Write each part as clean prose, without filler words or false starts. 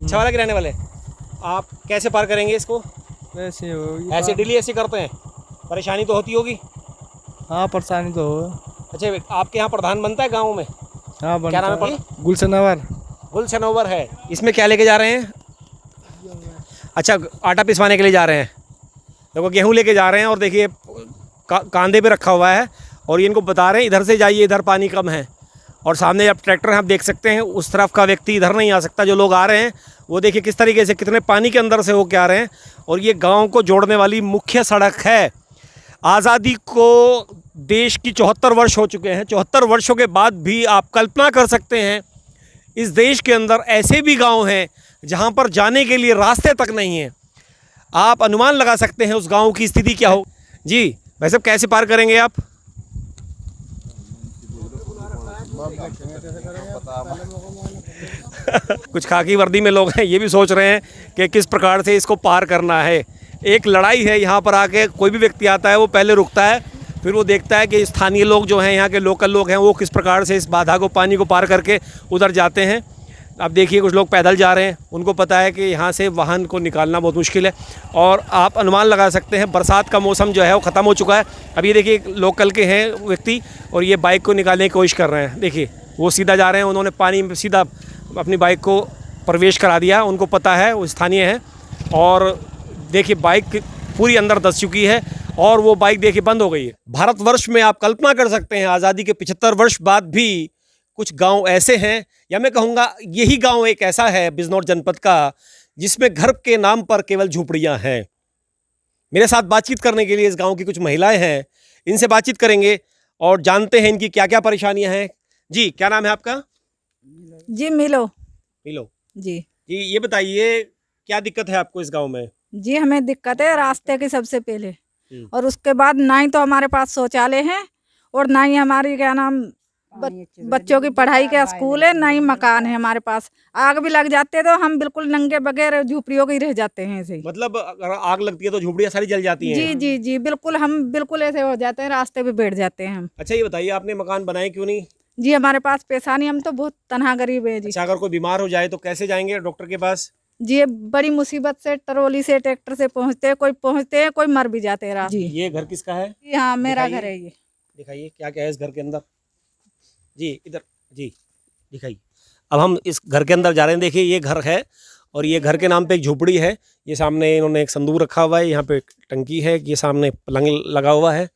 छावला के रहने वाले। आप कैसे पार करेंगे इसको? ऐसे होगी ऐसे डेली ऐसे करते हैं? परेशानी तो होती होगी। हाँ, परेशानी तो हो। अच्छा, आपके यहाँ प्रधान बनता है गाँव में? हाँ, क्या नाम है? बनता गुलशनवर। गुलशनवर है। इसमें क्या लेके जा रहे हैं? अच्छा, आटा पिसवाने के लिए जा रहे हैं। देखो गेहूँ लेके जा रहे हैं और देखिए कांधे पे रखा हुआ है और ये इनको बता रहे हैं इधर से जाइए, इधर पानी कम है। और सामने अब ट्रैक्टर है, आप देख सकते हैं उस तरफ का व्यक्ति इधर नहीं आ सकता। जो लोग आ रहे हैं वो देखिए किस तरीके से कितने पानी के अंदर से होके आ रहे हैं। और ये गांव को जोड़ने वाली मुख्य सड़क है। आज़ादी को देश की 74 वर्ष हो चुके हैं। 74 वर्षों के बाद भी आप कल्पना कर सकते हैं इस देश के अंदर ऐसे भी गांव हैं जहां पर जाने के लिए रास्ते तक नहीं हैं। आप अनुमान लगा सकते हैं उस गांव की स्थिति क्या हो। जी भाई साहब, कैसे पार करेंगे आप? कुछ खाकी वर्दी में लोग हैं, ये भी सोच रहे हैं कि किस प्रकार से इसको पार करना है। एक लड़ाई है यहाँ पर। आके कोई भी व्यक्ति आता है वो पहले रुकता है, फिर वो देखता है कि स्थानीय लोग जो हैं, यहाँ के लोकल लोग हैं, वो किस प्रकार से इस बाधा को, पानी को पार करके उधर जाते हैं। अब देखिए कुछ लोग पैदल जा रहे हैं, उनको पता है कि यहाँ से वाहन को निकालना बहुत मुश्किल है। और आप अनुमान लगा सकते हैं बरसात का मौसम जो है वो ख़त्म हो चुका है। अब ये देखिए लोकल के हैं व्यक्ति और ये बाइक को निकालने की कोशिश कर रहे हैं। देखिए वो सीधा जा रहे हैं, उन्होंने पानी में सीधा अपनी बाइक को प्रवेश करा दिया। उनको पता है, वो स्थानीय है। और देखिए बाइक पूरी अंदर धंस चुकी है और वो बाइक देखिए बंद हो गई है। भारतवर्ष में आप कल्पना कर सकते हैं आज़ादी के 75 वर्ष बाद भी कुछ गांव ऐसे हैं, या मैं कहूँगा यही गांव एक ऐसा है बिजनौर जनपद का जिसमें घर के नाम पर केवल झूंपड़ियाँ हैं। मेरे साथ बातचीत करने के लिए इस गांव की कुछ महिलाएं हैं, इनसे बातचीत करेंगे और जानते हैं इनकी क्या क्या परेशानियां हैं। जी, क्या नाम है आपका? जी मिलो जी, जी ये बताइए क्या दिक्कत है आपको इस गाँव में? जी हमें दिक्कत है रास्ते की सबसे पहले, और उसके बाद ना ही तो हमारे पास शौचालय है और ना ही हमारी क्या नाम बच्चों की पढ़ाई का स्कूल है, ना ही मकान है हमारे पास। आग भी लग जाते तो हम बिल्कुल नंगे बगैर झुपड़ियों के ही रह जाते हैं ऐसे ही। मतलब अगर आग लगती है तो झुपड़ियाँ सारी जल जाती हैं? जी जी जी बिल्कुल, हम बिल्कुल ऐसे हो जाते हैं, रास्ते पे बैठ जाते हैं हम। अच्छा, ये बताइए आपने मकान बनाए क्यों नहीं? जी हमारे पास पैसा नहीं, हम तो बहुत तनहा गरीब है जी। अच्छा, अगर कोई बीमार हो जाए तो कैसे जाएंगे डॉक्टर के पास? जी बड़ी मुसीबत से ट्रॉली से ट्रैक्टर से पहुँचते हैं, कोई मर भी जाते हैं जी। ये घर किसका है? जी हाँ, मेरा दिखाइए। घर है ये। दिखाइए क्या क्या है इस घर के अंदर। जी इधर, जी दिखाइए। अब हम इस घर के अंदर जा रहे हैं। देखिए ये घर है और ये घर के नाम पे एक झोपड़ी है। ये सामने इन्होंने एक संदूक रखा हुआ है, यहाँ पे टंकी है, ये सामने पलंग लगा हुआ है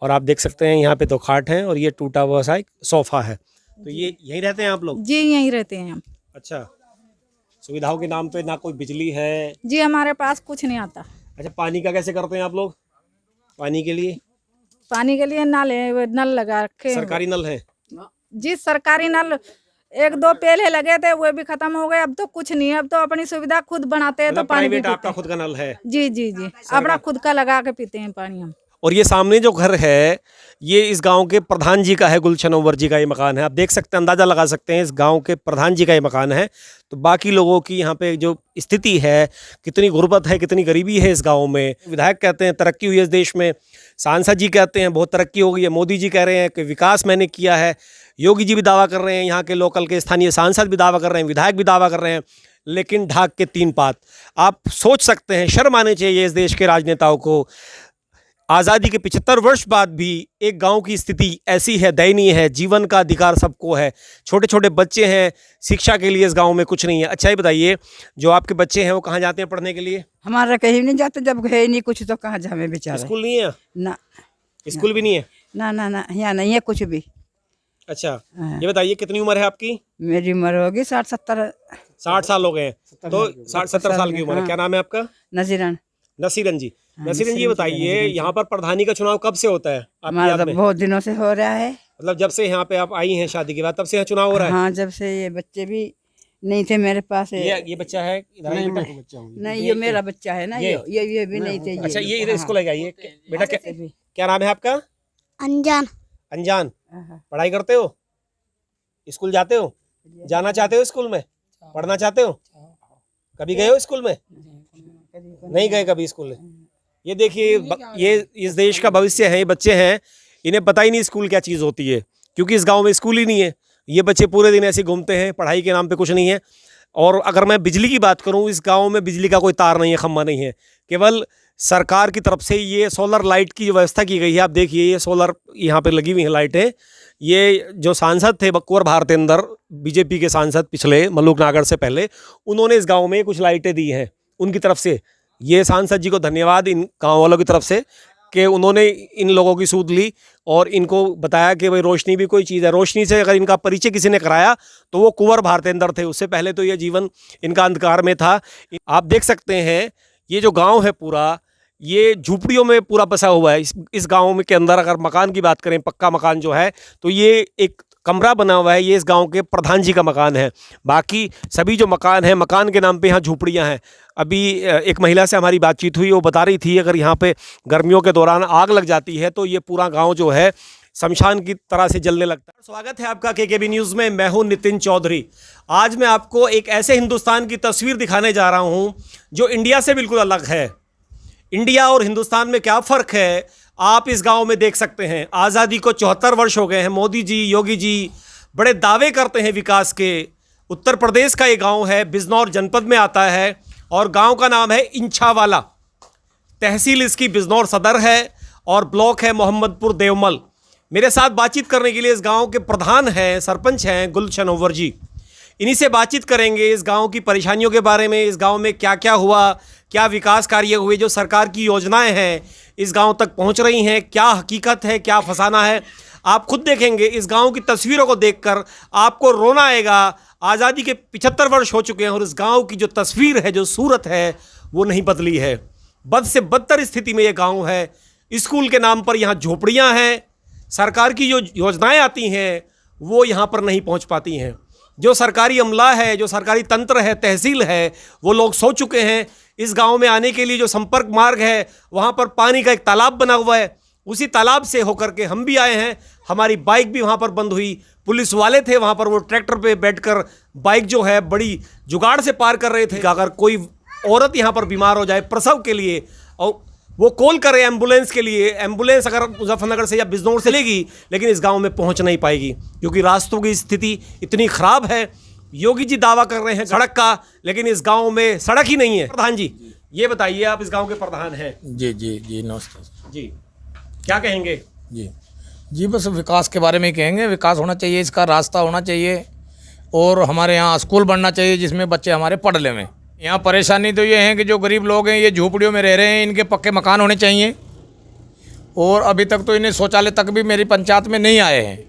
और आप देख सकते हैं यहाँ पे 2 खाट हैं और ये टूटा हुआ सा एक सोफा है। तो ये यहीं रहते हैं आप लोग? जी यहीं रहते हैं हम। अच्छा, सुविधाओं के नाम पे ना कोई बिजली है? जी हमारे पास कुछ नहीं आता। अच्छा, पानी का कैसे करते हैं आप लोग? पानी के लिए नल है, वो नल लगा रखे हैं। सरकारी नल है? जी सरकारी नल 1-2 पहले लगे थे, वो भी खत्म हो गए। अब तो कुछ नहीं है, अब तो अपनी सुविधा खुद बनाते हैं। तो मतलब पानी भी प्राइवेट आपका पीते खुद का नल है? हैं। जी जी जी अपना खुद का लगा के पीते हैं पानी हम। और ये सामने जो घर है ये इस गांव के प्रधान जी का है, गुलशनवर जी का ये मकान है। आप देख सकते हैं, अंदाज़ा लगा सकते हैं इस गांव के प्रधान जी का ये मकान है। तो बाकी लोगों की यहाँ पे जो स्थिति है, कितनी गुर्बत है, कितनी गरीबी है इस गांव में। विधायक कहते हैं तरक्की हुई है इस देश में, सांसद जी कहते हैं बहुत तरक्की हो गई है, मोदी जी कह रहे हैं कि विकास मैंने किया है, योगी जी भी दावा कर रहे हैं, यहाँ के लोकल के स्थानीय सांसद भी दावा कर रहे हैं, विधायक भी दावा कर रहे हैं, लेकिन ढाक के 3 पात। आप सोच सकते हैं, शर्म आनी चाहिए इस देश के राजनेताओं को। आज़ादी के 75 वर्ष बाद भी एक गांव की स्थिति ऐसी है, दयनीय है। जीवन का अधिकार सबको है, छोटे छोटे बच्चे हैं, शिक्षा के लिए इस गांव में कुछ नहीं है। अच्छा ये बताइए, जो आपके बच्चे हैं वो कहाँ जाते हैं पढ़ने के लिए? हमारा कहीं नहीं जाते, जब है ही नहीं कुछ तो कहाँ जावे बेचारे। स्कूल नहीं है? ना स्कूल भी नहीं है? ना ना ना, यहाँ नहीं है कुछ भी। अच्छा, हाँ। ये बताइए कितनी उम्र है आपकी? मेरी उम्र होगी 60-70। 60 साल हो गए हैं, तो 60-70 साल की उम्र है। हाँ। क्या नाम है आपका? नजीरन। नसीरन जी। हाँ, नसीरन जी, ये बताइए यहाँ पर प्रधानी का चुनाव कब से होता है आपकी हमारा याद तो में? बहुत दिनों से हो रहा है। मतलब जब से यहाँ पे आप आई हैं शादी के बाद, तब से यहाँ चुनाव हो रहा है? हाँ, जब से ये बच्चे भी नहीं थे मेरे पास। ये बच्चा है इधर? नहीं, बेटा नहीं ये मेरा बच्चा है ना, ये ये भी नहीं थे। अच्छा, ये इधर इसको ले आइए। बेटा हाँ। क्या नाम है आपका? अनजान। अनजान। पढ़ाई करते हो? स्कूल जाते हो? जाना चाहते हो स्कूल में? पढ़ना चाहते हो? कभी गए हो स्कूल में? नहीं गए कभी स्कूल में। ये देखिए, ये इस देश का भविष्य है, ये बच्चे हैं, इन्हें पता ही नहीं स्कूल क्या चीज़ होती है, क्योंकि इस गांव में स्कूल ही नहीं है। ये बच्चे पूरे दिन ऐसे घूमते हैं, पढ़ाई के नाम पे कुछ नहीं है। और अगर मैं बिजली की बात करूं, इस गांव में बिजली का कोई तार नहीं है, खंभा नहीं है, केवल सरकार की तरफ से ये सोलर लाइट की जो व्यवस्था की गई है। आप देखिए ये सोलर यहाँ पे लगी हुई हैं लाइटें। ये जो सांसद थे कुंवर भारतेंद्र, बीजेपी के सांसद पिछले मल्लुक नागर से पहले, उन्होंने इस गांव में कुछ लाइटें दी हैं उनकी तरफ से। ये सांसद जी को धन्यवाद इन गाँव वालों की तरफ से कि उन्होंने इन लोगों की सूद ली और इनको बताया कि भाई रोशनी भी कोई चीज़ है। रोशनी से अगर इनका परिचय किसी ने कराया तो वो कुंवर भारतेंद्र थे। उससे पहले तो ये जीवन इनका अंधकार में था। आप देख सकते हैं ये जो गांव है पूरा, ये झूपड़ियों में पूरा बसा हुआ है। इस गांव में के अंदर अगर मकान की बात करें, पक्का मकान जो है, तो ये एक कमरा बना हुआ है, ये इस गांव के प्रधान जी का मकान है। बाकी सभी जो मकान हैं, मकान के नाम पे यहाँ झूपड़ियाँ हैं। अभी एक महिला से हमारी बातचीत हुई, वो बता रही थी अगर यहाँ पे गर्मियों के दौरान आग लग जाती है तो ये पूरा गांव जो है शमशान की तरह से जलने लगता है। स्वागत है आपका केकेबी न्यूज़ में। मैं हूँ नितिन चौधरी। आज मैं आपको एक ऐसे हिंदुस्तान की तस्वीर दिखाने जा रहा हूँ जो इंडिया से बिल्कुल अलग है। इंडिया और हिंदुस्तान में क्या फ़र्क है आप इस गांव में देख सकते हैं। आज़ादी को 74 वर्ष हो गए हैं। मोदी जी, योगी जी बड़े दावे करते हैं विकास के। उत्तर प्रदेश का ये गांव है, बिजनौर जनपद में आता है और गांव का नाम है इंछावाला। तहसील इसकी बिजनौर सदर है और ब्लॉक है मोहम्मदपुर देवमल। मेरे साथ बातचीत करने के लिए इस गांव के प्रधान हैं, सरपंच हैं गुलशन ओवर जी। इन्हीं से बातचीत करेंगे इस गांव की परेशानियों के बारे में, इस गांव में क्या क्या हुआ, क्या विकास कार्य हुए, जो सरकार की योजनाएं हैं इस गांव तक पहुंच रही हैं, क्या हकीकत है, क्या फसाना है। आप खुद देखेंगे। इस गांव की तस्वीरों को देखकर आपको रोना आएगा। आज़ादी के 75 वर्ष हो चुके हैं और इस गांव की जो तस्वीर है, जो सूरत है, वो नहीं बदली है। बद से बदतर स्थिति में ये गांव है। स्कूल के नाम पर यहाँ झोपड़ियाँ हैं। सरकार की जो योजनाएं आती हैं वो यहाँ पर नहीं पहुँच पाती हैं। जो सरकारी अमला है, जो सरकारी तंत्र है, तहसील है, वो लोग सो चुके हैं। इस गांव में आने के लिए जो संपर्क मार्ग है, वहाँ पर पानी का एक तालाब बना हुआ है। उसी तालाब से होकर के हम भी आए हैं। हमारी बाइक भी वहाँ पर बंद हुई। पुलिस वाले थे वहाँ पर, वो ट्रैक्टर पे बैठकर बाइक जो है बड़ी जुगाड़ से पार कर रहे थे। अगर कोई औरत यहाँ पर बीमार हो जाए प्रसव के लिए और वो कॉल करे एम्बुलेंस के लिए, एम्बुलेंस अगर मुजफ्फरनगर से या बिजनौर से लेगी, लेकिन इस गांव में पहुंच नहीं पाएगी क्योंकि रास्तों की स्थिति इतनी ख़राब है। योगी जी दावा कर रहे हैं सड़क का, लेकिन इस गांव में सड़क ही नहीं है। प्रधान जी ये बताइए, आप इस गांव के प्रधान हैं। जी जी जी नमस्ते जी, क्या कहेंगे? जी जी बस विकास के बारे में ही कहेंगे। विकास होना चाहिए, इसका रास्ता होना चाहिए और हमारे यहाँ स्कूल बनना चाहिए जिसमें बच्चे हमारे पढ़ लें। यहाँ परेशानी तो ये है कि जो गरीब लोग हैं ये झोपड़ियों में रह रहे हैं, इनके पक्के मकान होने चाहिए। और अभी तक तो इन्हें शौचालय तक भी मेरी पंचायत में नहीं आए हैं।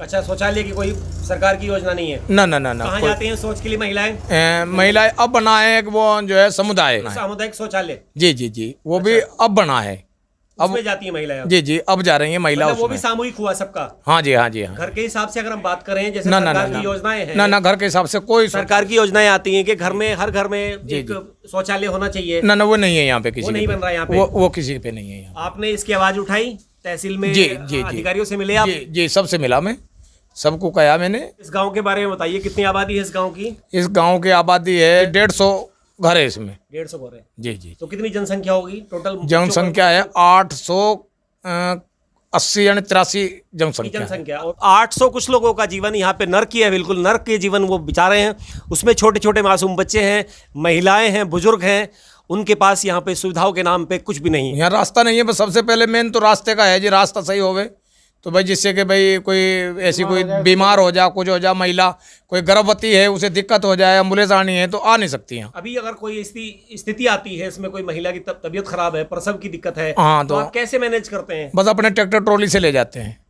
अच्छा, शौचालय की कोई सरकार की योजना नहीं है? ना ना ना ना। कहाँ जाती हैं शौच के लिए महिलाएं? महिलाएं अब बना है वो जो है समुदाय सामुदायिक शौचालय। जी जी जी वो भी अब बना है। अब जाती है महिलाएं? जी जी अब जा रही हैं महिला। मतलब वो भी सामूहिक हुआ सबका? हाँ जी हाँ जी हाँ। घर के हिसाब से अगर हम बात करें, जैसे सरकार की योजनाएं हैं, ना घर के हिसाब से कोई सरकार की योजनाएं आती हैं कि घर में, हर घर में एक शौचालय होना चाहिए। ना वो नहीं है यहाँ पे, किसी नहीं बन रहा है यहाँ पे। वो किसी पे नहीं है। आपने इसकी आवाज उठाई तहसील में? जी जी अधिकारियों से मिले आप? जी सबसे मिला, मैं सबको कहा मैंने। इस गांव के बारे में बताइए, कितनी आबादी है इस गांव की? इस गांव की आबादी है 150 घर है इसमें। 150 घर है? जी जी। तो कितनी जनसंख्या होगी टोटल? जनसंख्या है 880 यानी 83 जनसंख्या। और 800 कुछ लोगों का जीवन यहाँ पे नर्क ही है, बिल्कुल नर्क के जीवन वो बिता रहे हैं। उसमें छोटे छोटे मासूम बच्चे हैं, महिलाएं हैं, बुजुर्ग हैं। उनके पास यहाँ पे सुविधाओं के नाम पे कुछ भी नहीं है। यहाँ रास्ता नहीं है। बस सबसे पहले मेन तो रास्ते का है जी। रास्ता सही होवे तो भाई जिससे कि भाई कोई ऐसी कोई बीमार हो जा, कुछ हो जा, महिला कोई गर्भवती है उसे दिक्कत हो जाए, एम्बुलेंस आनी है तो आ नहीं सकती हैं। अभी अगर कोई स्थिति आती है, इसमें कोई महिला की तबीयत खराब है, प्रसव की दिक्कत है, हाँ तो आप कैसे मैनेज करते हैं? बस अपने ट्रैक्टर ट्रॉली से ले जाते हैं।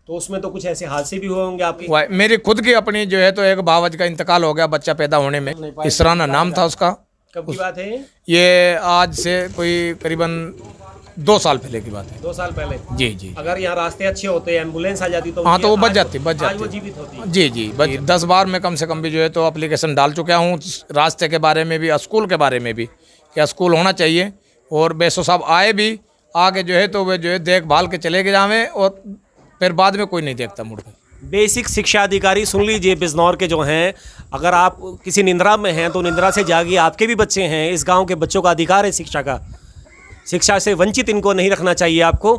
तो उसमें तो कुछ ऐसे हादसे भी हुए होंगे आपके? मेरी खुद की अपनी जो है तो एक भावज का इंतकाल हो गया बच्चा पैदा होने में। इसराना नाम था उसका। कब की बात है ये? आज से कोई करीबन 2 साल पहले की बात है। 2 साल पहले? जी जी। अगर यहाँ रास्ते अच्छे होते, एम्बुलेंस आ जाती तो हाँ तो वो बच जाती वो जीवित होती। जी जी 10 बार मैं कम से कम भी जो है तो एप्लीकेशन डाल चुका हूँ, रास्ते के बारे में भी, स्कूल के बारे में भी, क्या स्कूल होना चाहिए। और बेसो साहब आए भी, आगे जो है तो वे जो है देखभाल के चले गए जावे और फिर बाद में कोई नहीं देखता मुड़ के। बेसिक शिक्षा अधिकारी सुन लीजिए बिजनौर के जो हैं, अगर आप किसी निंद्रा में हैं तो निंद्रा से जागिए। आपके भी बच्चे हैं, इस गाँव के बच्चों का अधिकार है शिक्षा का। शिक्षा से वंचित इनको नहीं रखना चाहिए आपको।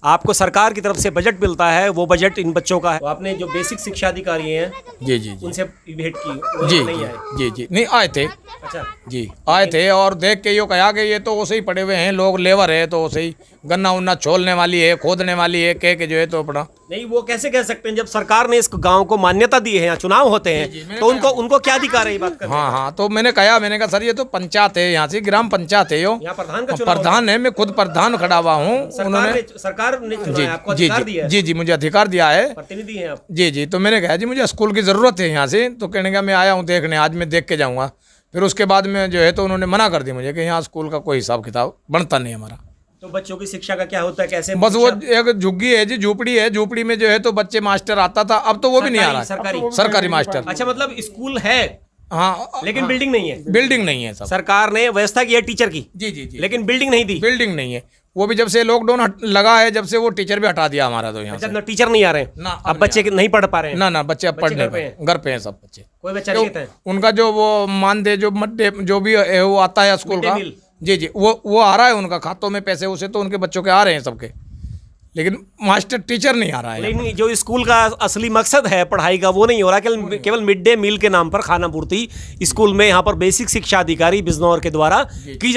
आपको सरकार की तरफ से बजट मिलता है, वो बजट इन बच्चों का है। तो आपने जो बेसिक शिक्षा अधिकारी हैं जी जी जी उनसे भेंट की, वो जी नहीं जी आए? जी जी नहीं आए थे अच्छा, जी आए थे और देख के यो कहा कि ये तो वैसे ही पड़े हुए हैं लोग, लेबर है तो वैसे ही गन्ना उन्ना छोलने वाली है, खोदने वाली है, कह के जो है तो अपना। नहीं वो कैसे कह सकते हैं जब सरकार ने इस गांव को मान्यता दी है, यहाँ चुनाव होते हैं तो उनको क्या अधिकार है ये बात करने का? हाँ हाँ तो मैंने कहा सर ये तो पंचायत है, यहाँ से ग्राम पंचायत है यो, यहाँ प्रधान का चुनाव प्रधान है, मैं खुद प्रधान खड़ा हुआ हूँ। उन्होंने सरकार ने चुना जी है, आपको जी अधिकार दिया है, जी जी मुझे अधिकार दिया है, प्रतिनिधि हैं आप। जी जी। तो मैंने कहा जी मुझे स्कूल की ज़रूरत है यहाँ से, तो कहने का मैं आया हूँ देखने, आज मैं देख के जाऊँगा। फिर उसके बाद में जो है तो उन्होंने मना कर दी मुझे कि यहाँ स्कूल का कोई हिसाब किताब बनता नहीं हमारा। तो बच्चों की शिक्षा का क्या होता है, कैसे? बस वो एक झुग्गी है जी, झोपड़ी है, झोपड़ी में जो है तो बच्चे मास्टर आता था, अब तो वो भी नहीं आ रहा है, सरकारी मास्टर। अच्छा, मतलब स्कूल है हाँ लेकिन बिल्डिंग नहीं है। बिल्डिंग नहीं है सब। सरकार ने व्यवस्था की है टीचर की, जी जी जी लेकिन बिल्डिंग नहीं दी। बिल्डिंग नहीं है, वो भी जब से लॉकडाउन लगा है, जब से वो टीचर भी हटा दिया हमारा तो यहाँ से। जब टीचर नहीं आ रहे हैं, ना, अब बच्चे नहीं पढ़ पा रहे हैं। ना बच्चे अब पढ़ने घर पे हैं? घर पे हैं सब बच्चे। कोई बच्चा नहीं आता है? उनका जो वो मानदेय जो मड्डे जो भी है वो आता है स्कूल का, मील। जी जी वो आ रहा है उनका खातों में पैसे, उसे तो उनके बच्चों के आ रहे हैं सबके, लेकिन मास्टर टीचर नहीं आ रहा है। लेकिन जो स्कूल का असली मकसद है पढ़ाई का वो नहीं हो रहा, केवल मिड डे मील के नाम पर खाना पूर्ति स्कूल में यहाँ पर बेसिक शिक्षा अधिकारी बिजनौर के द्वारा की जा